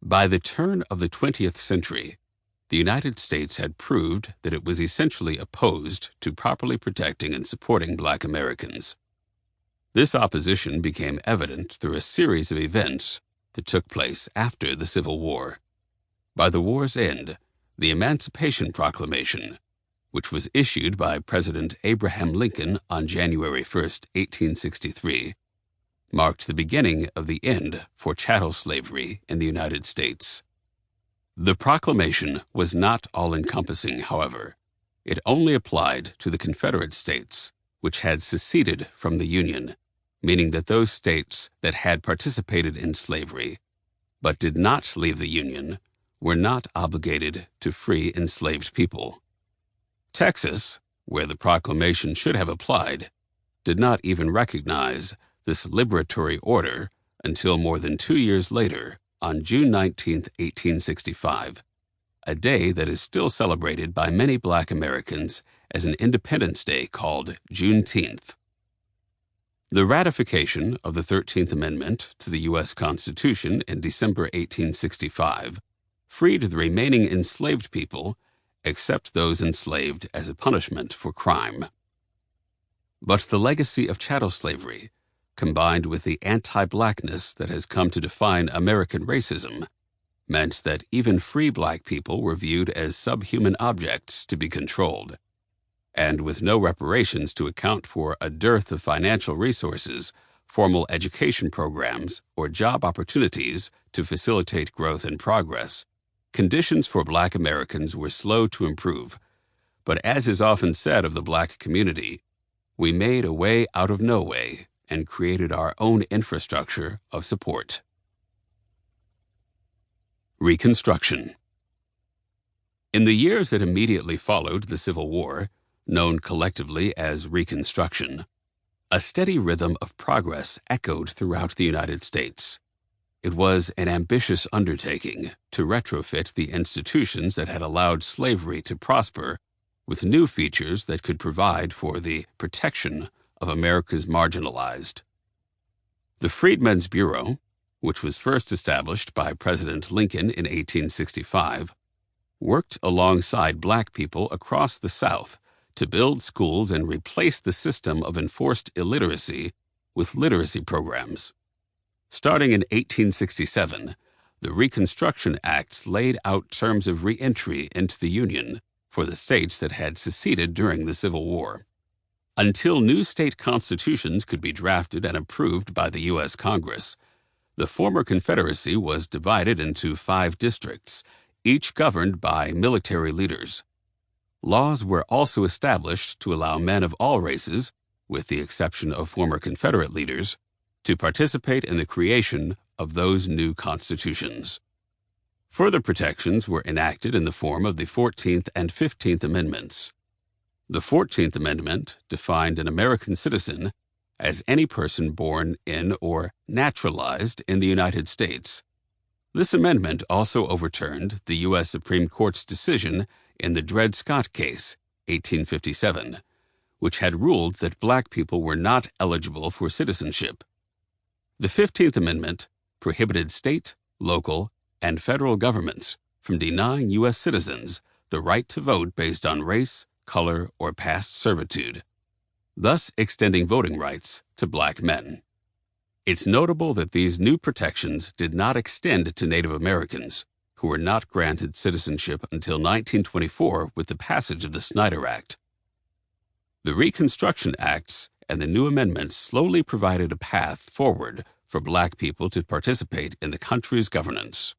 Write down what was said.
By the turn of the 20th century, the United States had proved that it was essentially opposed to properly protecting and supporting Black Americans. This opposition became evident through a series of events that took place after the Civil War. By the war's end, the Emancipation Proclamation, which was issued by President Abraham Lincoln on January 1, 1863, marked the beginning of the end for chattel slavery in the United States. The proclamation was not all-encompassing, however. It only applied to the Confederate states, which had seceded from the Union, meaning that those states that had participated in slavery but did not leave the Union were not obligated to free enslaved people. Texas, where the proclamation should have applied, did not even recognize this liberatory order until more than 2 years later, on June 19, 1865, a day that is still celebrated by many Black Americans as an Independence Day called Juneteenth. The ratification of the 13th Amendment to the U.S. Constitution in December 1865 freed the remaining enslaved people, except those enslaved as a punishment for crime. But the legacy of chattel slavery, combined with the anti-Blackness that has come to define American racism, meant that even free Black people were viewed as subhuman objects to be controlled. And with no reparations to account for a dearth of financial resources, formal education programs, or job opportunities to facilitate growth and progress, conditions for Black Americans were slow to improve. But as is often said of the Black community, we made a way out of no way and created our own infrastructure of support. Reconstruction. In the years that immediately followed the Civil War, known collectively as Reconstruction, a steady rhythm of progress echoed throughout the United States. It was an ambitious undertaking to retrofit the institutions that had allowed slavery to prosper with new features that could provide for the protection of America's marginalized. The Freedmen's Bureau, which was first established by President Lincoln in 1865, worked alongside Black people across the South to build schools and replace the system of enforced illiteracy with literacy programs. Starting in 1867, the Reconstruction Acts laid out terms of re-entry into the Union for the states that had seceded during the Civil War. Until new state constitutions could be drafted and approved by the U.S. Congress, the former Confederacy was divided into 5 districts, each governed by military leaders. Laws were also established to allow men of all races, with the exception of former Confederate leaders, to participate in the creation of those new constitutions. Further protections were enacted in the form of the 14th and 15th Amendments. The 14th Amendment defined an American citizen as any person born in or naturalized in the United States. This amendment also overturned the U.S. Supreme Court's decision in the Dred Scott case, 1857, which had ruled that Black people were not eligible for citizenship. The 15th Amendment prohibited state, local, and federal governments from denying U.S. citizens the right to vote based on race, color, or past servitude, thus extending voting rights to Black men. It's notable that these new protections did not extend to Native Americans, who were not granted citizenship until 1924 with the passage of the Snyder Act. The Reconstruction Acts and the new amendments slowly provided a path forward for Black people to participate in the country's governance.